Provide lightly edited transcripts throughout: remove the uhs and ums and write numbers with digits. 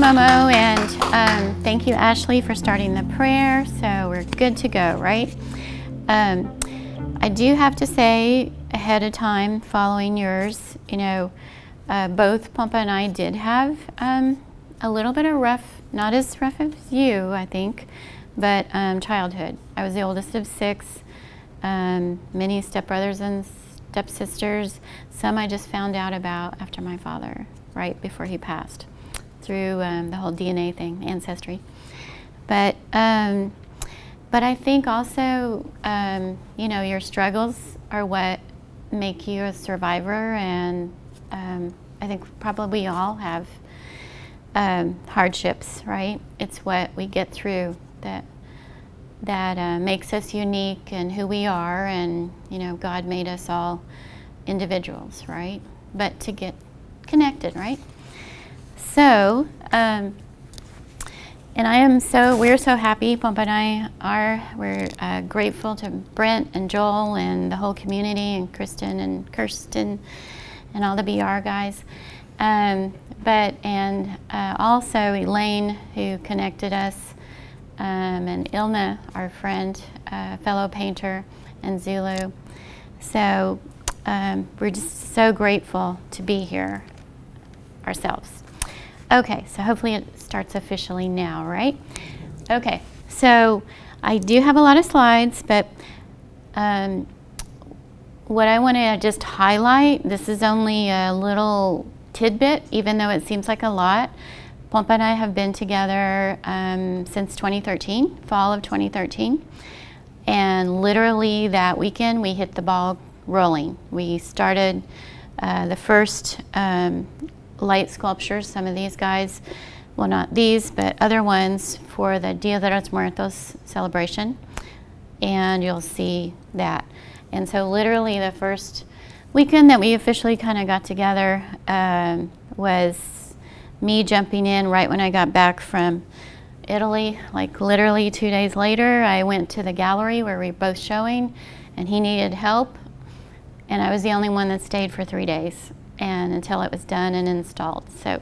Momo, and thank you, Ashley, for starting the prayer. So we're good to go, right? I do have to say ahead of time, following yours, both Pompa and I did have a little bit of rough, not as rough as you, I think, but childhood. I was the oldest of 6, many stepbrothers and stepsisters. Some I just found out about after my father, right before he passed, through the whole DNA thing, ancestry. But I think also, your struggles are what make you a survivor, and I think probably we all have hardships, right? It's what we get through that makes us unique and who we are, and God made us all individuals, right? But to get connected, right? So, and we're so happy, Pompa and I are. We're grateful to Brent and Joel and the whole community, and Kristen and Kirsten and all the BR guys. Also Elaine, who connected us, and Ilna, our friend, fellow painter, and Zulu. So we're just so grateful to be here ourselves. Okay, so hopefully it starts officially now, right? Okay, so I do have a lot of slides, but what I want to just highlight, this is only a little tidbit, even though it seems like a lot. Pompa and I have been together since 2013, fall of 2013. And literally that weekend, we hit the ball rolling. We started the first light sculptures, some of these guys, well, not these, but other ones for the Dia de los Muertos celebration. And you'll see that. And so literally the first weekend that we officially kind of got together was me jumping in right when I got back from Italy. Like literally 2 days later, I went to the gallery where we were both showing, and he needed help. And I was the only one that stayed for 3 days, and until it was done and installed. So,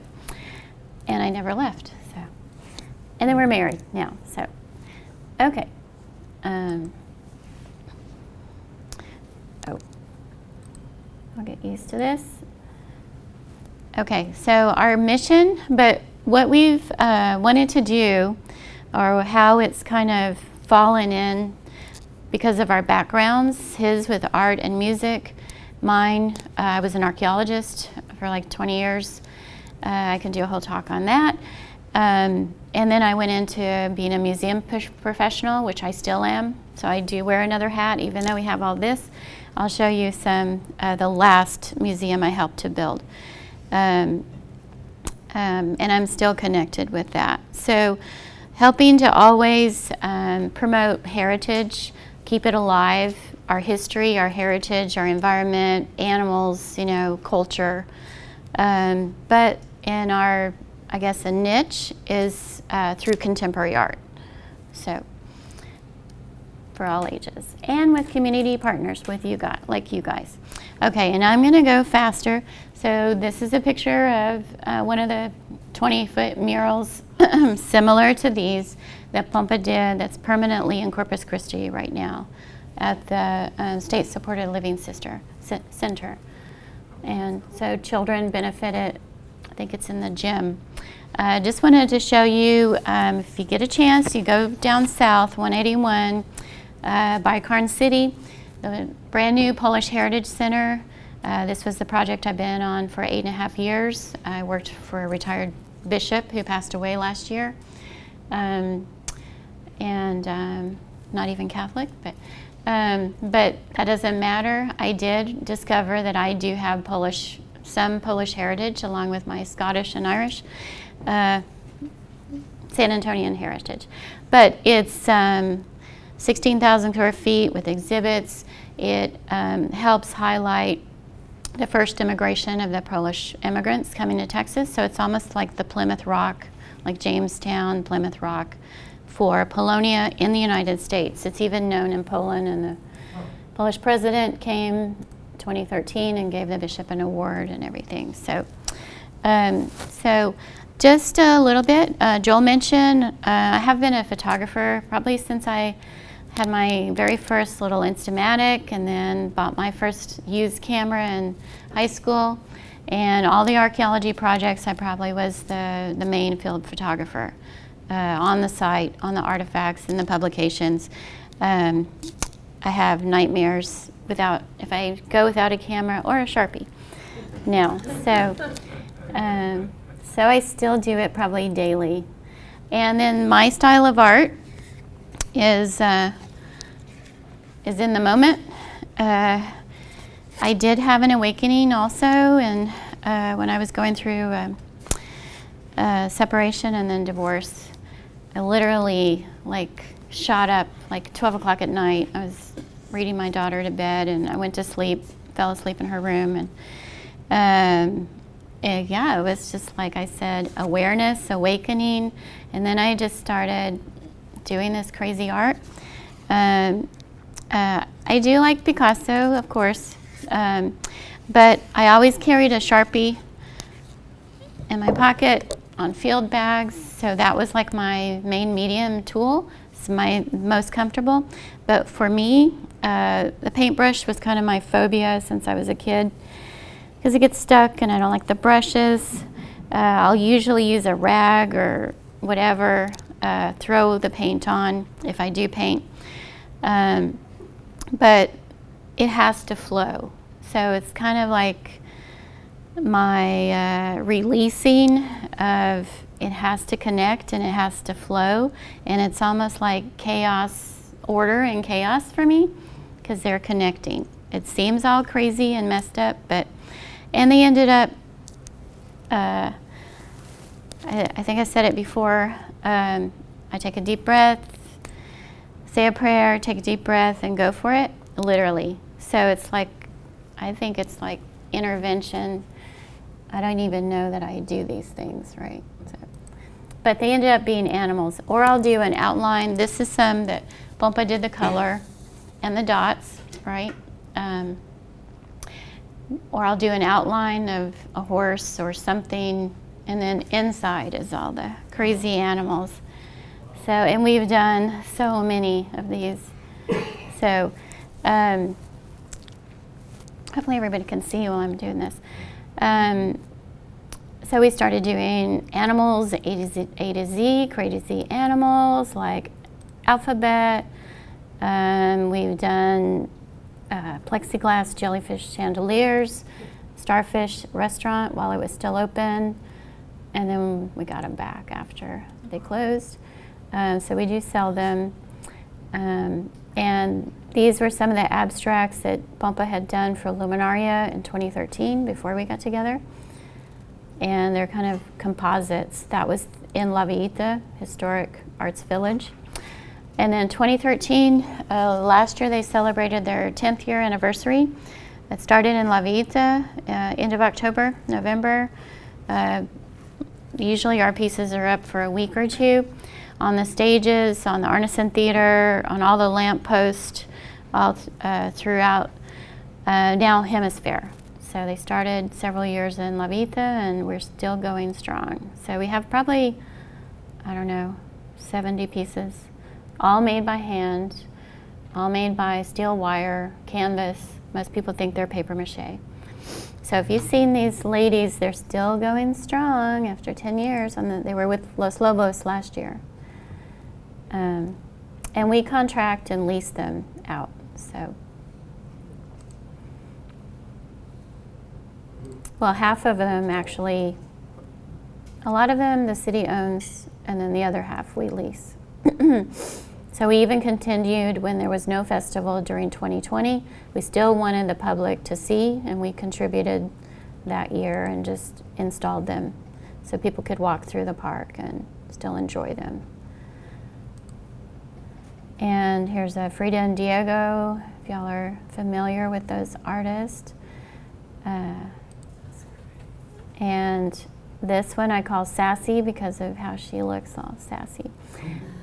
and I never left. So, and then we're married now. So, okay. I'll get used to this. Okay, so our mission, but what we've wanted to do, or how it's kind of fallen in because of our backgrounds, his with art and music, mine, I was an archaeologist for like 20 years. I can do a whole talk on that. And then I went into being a museum professional, which I still am. So I do wear another hat, even though we have all this. I'll show you some, the last museum I helped to build. And I'm still connected with that. So helping to always promote heritage, keep it alive, our history, our heritage, our environment, animals, culture. But in our, I guess, a niche is through contemporary art. So for all ages, and with community partners with you guys, like you guys. Okay, and I'm gonna go faster. So this is a picture of one of the 20-foot murals similar to these that Pompa did, that's permanently in Corpus Christi right now at the State Supported Living Center. And so children benefit. I think it's in the gym. Just wanted to show you, if you get a chance, you go down south, 181, by Carn City, the brand new Polish Heritage Center. This was the project I've been on for 8.5 years. I worked for a retired bishop who passed away last year, and not even Catholic, but that doesn't matter. I did discover that I do have some Polish heritage, along with my Scottish and Irish, San Antonian heritage. But it's 16,000 square feet with exhibits. It helps highlight the first immigration of the Polish immigrants coming to Texas. So it's almost like the Plymouth Rock, like Jamestown, Plymouth Rock, for Polonia in the United States. It's even known in Poland, and the Polish president came 2013 and gave the bishop an award and everything. So Just a little bit. Joel mentioned I have been a photographer probably since I had my very first little Instamatic, and then bought my first used camera in high school. And all the archaeology projects, I probably was the main field photographer on the site, on the artifacts and the publications. I have nightmares if I go without a camera or a Sharpie now. So I still do it probably daily. And then my style of art is in the moment. I did have an awakening also, and when I was going through separation and then divorce, I literally shot up 12 o'clock at night. I was reading my daughter to bed, and I went to sleep, fell asleep in her room, and yeah, it was just like I said, awareness, awakening, and then I just started doing this crazy art. I do like Picasso, of course, but I always carried a Sharpie in my pocket on field bags, so that was like my main medium tool. It's my most comfortable. But for me, the paintbrush was kind of my phobia since I was a kid, because it gets stuck and I don't like the brushes. I'll usually use a rag or whatever, throw the paint on if I do paint. But it has to flow. So it's kind of like my releasing of it has to connect and it has to flow. And it's almost like chaos, order and chaos for me, because they're connecting. It seems all crazy and messed up, and they ended up, I think I said it before, I take a deep breath, say a prayer, take a deep breath, and go for it, literally. So it's like, I think it's like intervention. I don't even know that I do these things, right? But they ended up being animals. Or I'll do an outline. This is some that Pompa did the color and the dots, right? Or I'll do an outline of a horse or something, and then inside is all the crazy animals. So, and we've done so many of these. So, hopefully everybody can see while I'm doing this. So we started doing animals, A to Z, crazy animals, like alphabet. We've done plexiglass jellyfish chandeliers, starfish restaurant while it was still open, and then we got them back after they closed. So we do sell them. And these were some of the abstracts that Pompa had done for Luminaria in 2013 before we got together. And they're kind of composites. That was in La Villita, Historic Arts Village. And then 2013, last year they celebrated their 10th year anniversary. It started in La Villita, end of October, November. Usually our pieces are up for a week or two on the stages, on the Arneson Theater, on all the lamp posts, all throughout now Hemisphere. So they started several years in La Villita, and we're still going strong. So we have probably, 70 pieces, all made by hand, all made by steel wire, canvas. Most people think they're paper mache. So if you've seen these ladies, they're still going strong after 10 years. They were with Los Lobos last year. And we contract and lease them out. So, well, half of them actually, a lot of them the city owns, and then the other half we lease. So we even continued when there was no festival during 2020. We still wanted the public to see, and we contributed that year and just installed them so people could walk through the park and still enjoy them. And here's a Frida and Diego, if y'all are familiar with those artists. And this one I call Sassy because of how she looks, all sassy.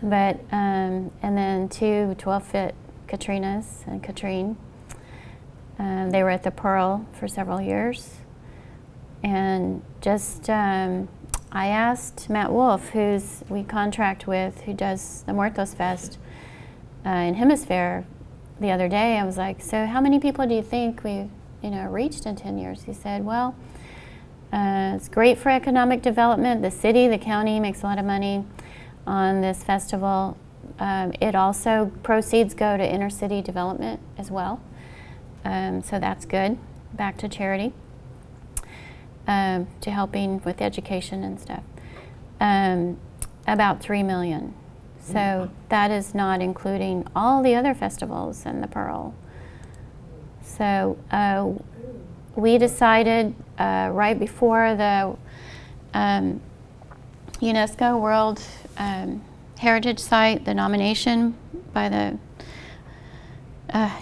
But, and then two 12-foot Katrinas and Katrine. They were at the Pearl for several years. And just, I I asked Matt Wolf, we contract with, who does the Muertos Fest in Hemisphere, the other day. I was like, so how many people do you think we've reached in 10 years? He said, well, it's great for economic development. The city, the county makes a lot of money on this festival. It also, proceeds go to inner city development as well. So that's good, back to charity, to helping with education and stuff. About 3 million. So that is not including all the other festivals in the Pearl. So we decided right before the UNESCO World Heritage Site, the nomination by the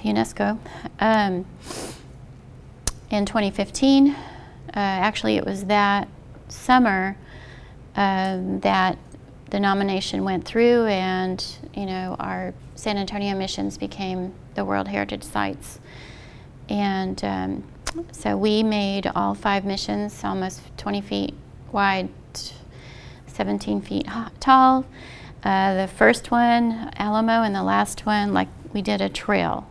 UNESCO in 2015. Actually, it was that summer that the nomination went through, and our San Antonio missions became the World Heritage Sites. And so we made all 5 missions, almost 20 feet wide, 17 feet tall. The first one, Alamo, and the last one, like, we did a trail,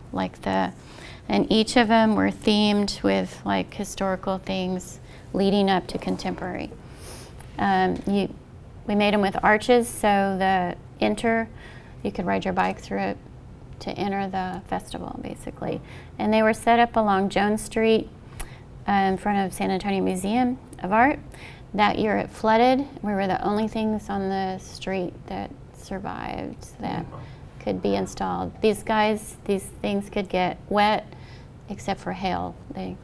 and each of them were themed with like historical things leading up to contemporary. We made them with arches, so you could ride your bike through it to enter the festival, basically. And they were set up along Jones Street in front of San Antonio Museum of Art. That year it flooded. We were the only things on the street that survived that could be installed. These things could get wet, except for hail. They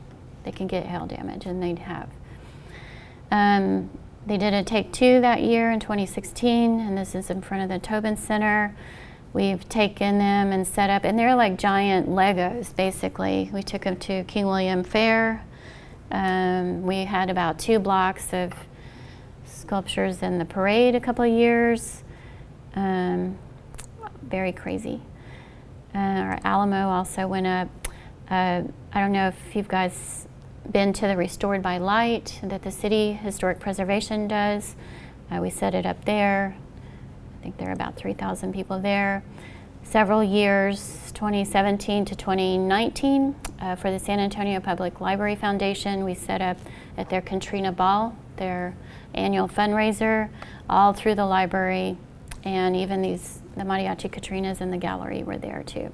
can get hail damage, and they'd have. They did a take 2 that year in 2016, and this is in front of the Tobin Center. We've taken them and set up, and they're like giant Legos, basically. We took them to King William Fair. We had about 2 blocks of sculptures in the parade a couple of years. Very crazy. Our Alamo also went up. I don't know if you've guys been to the Restored by Light that the City Historic Preservation does. We set it up there. I think there are about 3,000 people there. Several years, 2017 to 2019, for the San Antonio Public Library Foundation, we set up at their Katrina Ball, their annual fundraiser, all through the library, and even the Mariachi Katrinas in the gallery were there too.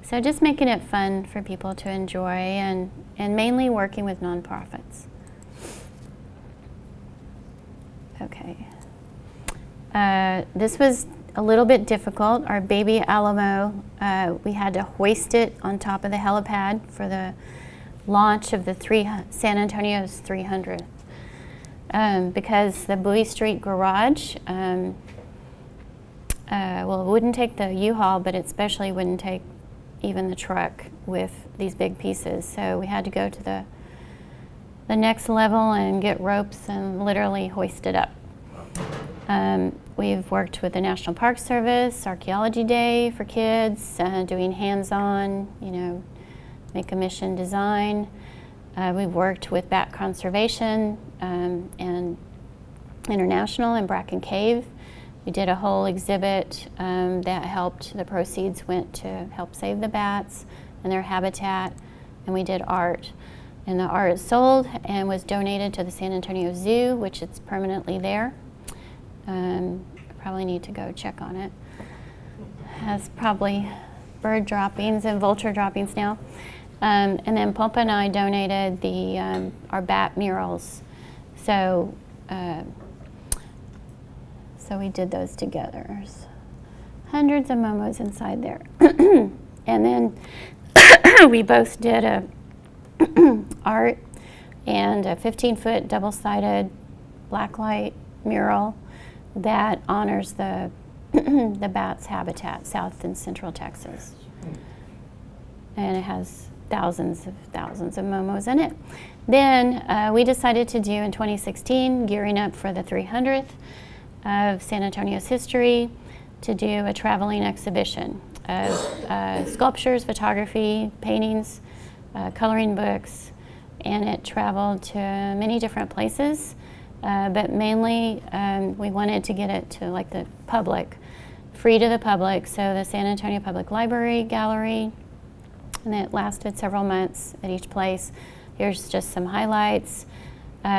So just making it fun for people to enjoy, and mainly working with nonprofits. Okay. This was a little bit difficult. Our baby Alamo, we had to hoist it on top of the helipad for the launch of the San Antonio's 300. Because the Bowie Street garage, it wouldn't take the U-Haul, but it especially wouldn't take even the truck with these big pieces. So we had to go to the next level and get ropes and literally hoist it up. We've worked with the National Park Service, Archaeology Day for kids, doing hands-on, make a mission design. We've worked with Bat Conservation and International in Bracken Cave. We did a whole exhibit that helped, the proceeds went to help save the bats and their habitat, and we did art. And the art is sold and was donated to the San Antonio Zoo, which it's permanently there. Probably need to go check on it. Has probably bird droppings and vulture droppings now. And then Pompa and I donated our bat murals. So we did those together. There's hundreds of Momos inside there. And then we both did a art and a 15-foot double-sided blacklight mural that honors the the bat's habitat, South and Central Texas. And it has thousands of Momos in it. Then we decided to do in 2016, gearing up for the 300th of San Antonio's history, to do a traveling exhibition of sculptures, photography, paintings, coloring books, and it traveled to many different places. but mainly we wanted to get it to like the public, free to the public. So the San Antonio Public Library Gallery, and it lasted several months at each place. Here's just some highlights.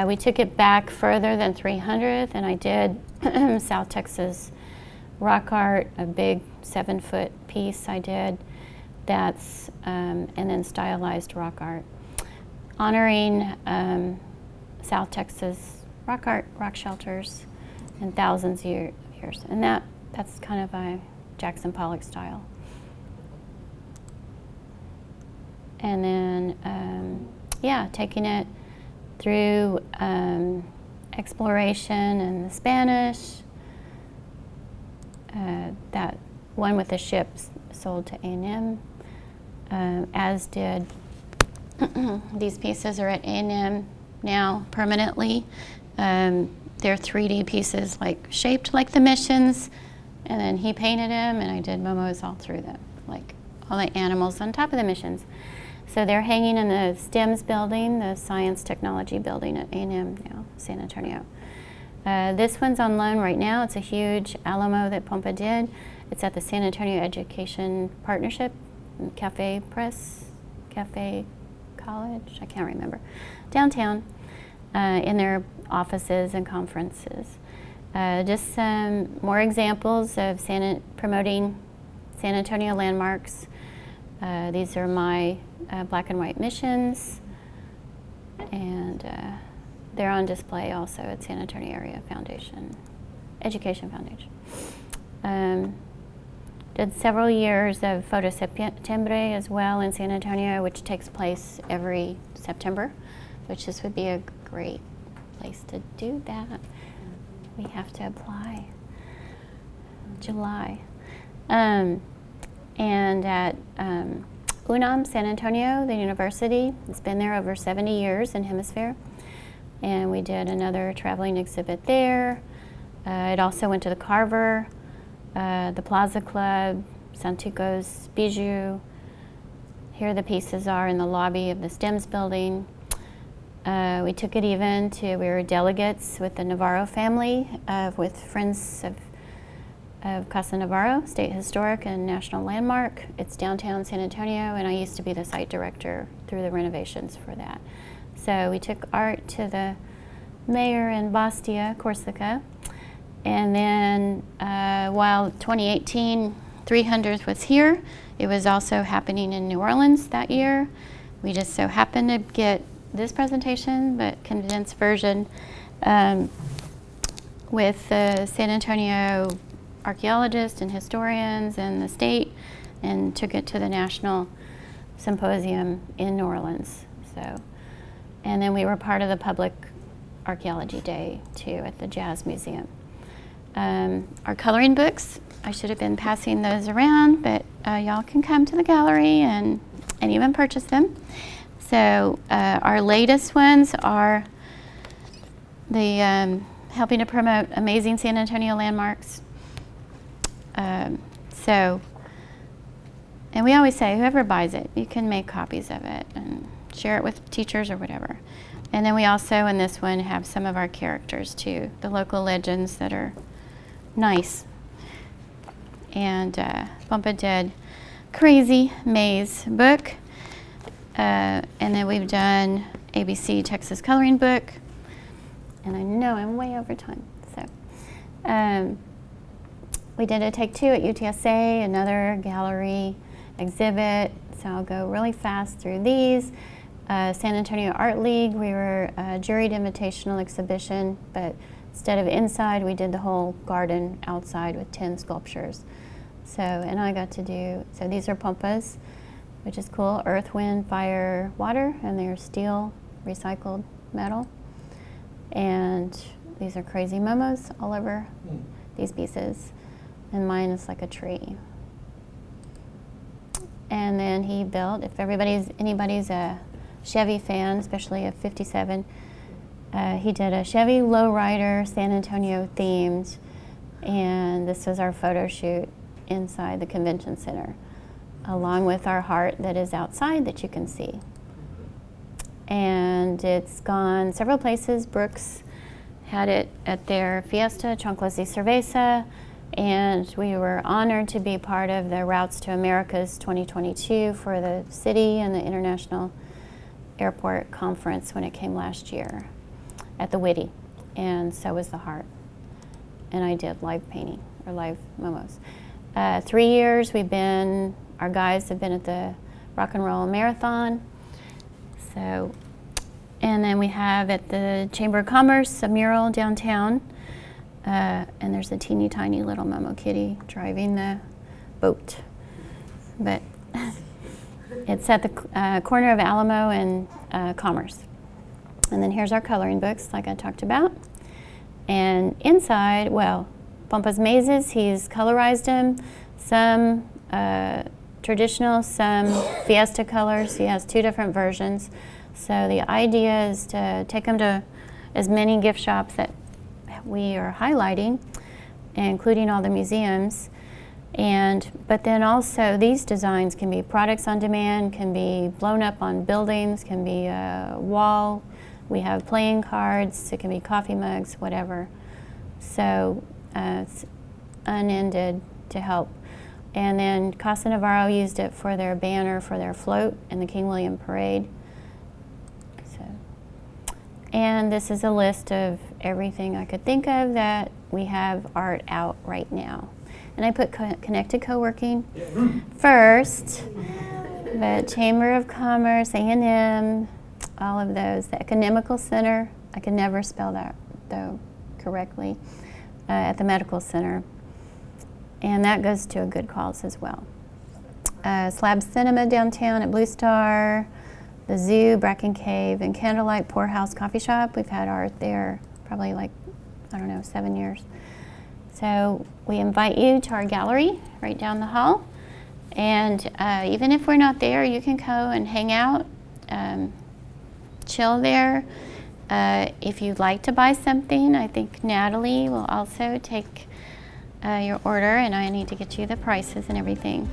We took it back further than 300th, and I did South Texas rock art, a big 7-foot piece I did. That's, and then stylized rock art, honoring South Texas rock art, rock shelters, and thousands of years. And that's kind of a Jackson Pollock style. And then, yeah, taking it through exploration and the Spanish. That one with the ships sold to A&M, as did these pieces are at A&M now permanently. They're 3D pieces, like shaped like the missions, and then he painted them, and I did Momos all through them, like all the animals on top of the missions. So they're hanging in the STEMS building, the Science Technology building at A&M now, San Antonio. This one's on loan right now. It's a huge Alamo that Pompa did. It's at the San Antonio Education Partnership, Cafe College, I can't remember, downtown, in their offices and conferences. Just some more examples of promoting San Antonio landmarks. These are my black and white missions, and they're on display also at San Antonio Area Education Foundation. Did several years of Photo Septiembre as well in San Antonio, which takes place every September, which this would be a great place to do that. We have to apply July. And at UNAM San Antonio, the university, it's been there over 70 years in Hemisphere. And we did another traveling exhibit there. It also went to the Carver, the Plaza Club, Santico's Bijou. Here the pieces are in the lobby of the STEMS building. We took it even to, we were delegates with the Navarro family, with Friends of Casa Navarro, State Historic and National Landmark. It's downtown San Antonio, and I used to be the site director through the renovations for that. So we took art to the mayor in Bastia, Corsica. And then while 2018 300th was here, it was also happening in New Orleans that year. We just so happened to get this presentation, but condensed version, with the San Antonio archaeologists and historians and the state, and took it to the National Symposium in New Orleans. So, and then we were part of the Public Archaeology Day too at the Jazz Museum. Our coloring books, I should have been passing those around, but y'all can come to the gallery and even purchase them. So our latest ones are the helping to promote amazing San Antonio landmarks. And we always say, whoever buys it, you can make copies of it and share it with teachers or whatever. And then we also, in this one, have some of our characters too, the local legends that are nice. And Pompa did Crazy Maze book. And then we've done ABC Texas Coloring Book. And I know I'm way over time. So we did a Take Two at UTSA, another gallery exhibit. So I'll go really fast through these. San Antonio Art League, we were a juried invitational exhibition, but instead of inside, we did the whole garden outside with 10 sculptures. So, and I got to do, so these are Pompa's, which is cool, earth, wind, fire, water, and they're steel, recycled metal. And these are crazy Momos all over these pieces. And mine is like a tree. And then he built, if anybody's a Chevy fan, especially a 57, he did a Chevy Lowrider San Antonio themed, and this was our photo shoot inside the convention center, along with our heart that is outside that you can see. And it's gone several places. Brooks had it at their fiesta, Chanclas y Cerveza, and we were honored to be part of the Routes to Americas 2022 for the city and the International Airport Conference when it came last year at the Whitty, and so was the Heart. And I did live painting, or live momos. 3 years our guys have been at the Rock and Roll Marathon. So, and then we have at the Chamber of Commerce a mural downtown, and there's a teeny tiny little Momo kitty driving the boat. But it's at the corner of Alamo and Commerce. And then here's our coloring books, like I talked about. And inside, well, Pompa's Mazes, he's colorized them, some traditional, some Fiesta colors. He has 2 different versions. So the idea is to take them to as many gift shops that we are highlighting, including all the museums. But then also these designs can be products on demand, can be blown up on buildings, can be a wall. We have playing cards, it can be coffee mugs, whatever. So it's unended to help. And then Casa Navarro used it for their banner for their float in the King William Parade. And this is a list of everything I could think of that we have art out right now. And I put Connected Co-working first, the Chamber of Commerce, A&M, all of those. The Economical Center, I can never spell that though correctly, at the Medical Center. And that goes to a good cause as well. Slab Cinema downtown at Blue Star, the Zoo, Bracken Cave, and Candlelight Poorhouse Coffee Shop. We've had art there probably 7 years. So we invite you to our gallery right down the hall. And even if we're not there, you can go and hang out, chill there. If you'd like to buy something, I think Natalie will also take your order, and I need to get you the prices and everything.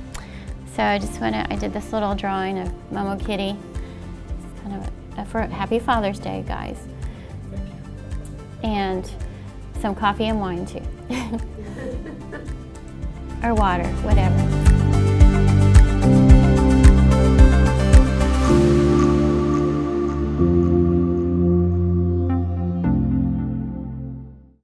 So I did this little drawing of Momo Kitty. Kind of a happy Father's Day, guys. And some coffee and wine too. Or water, whatever.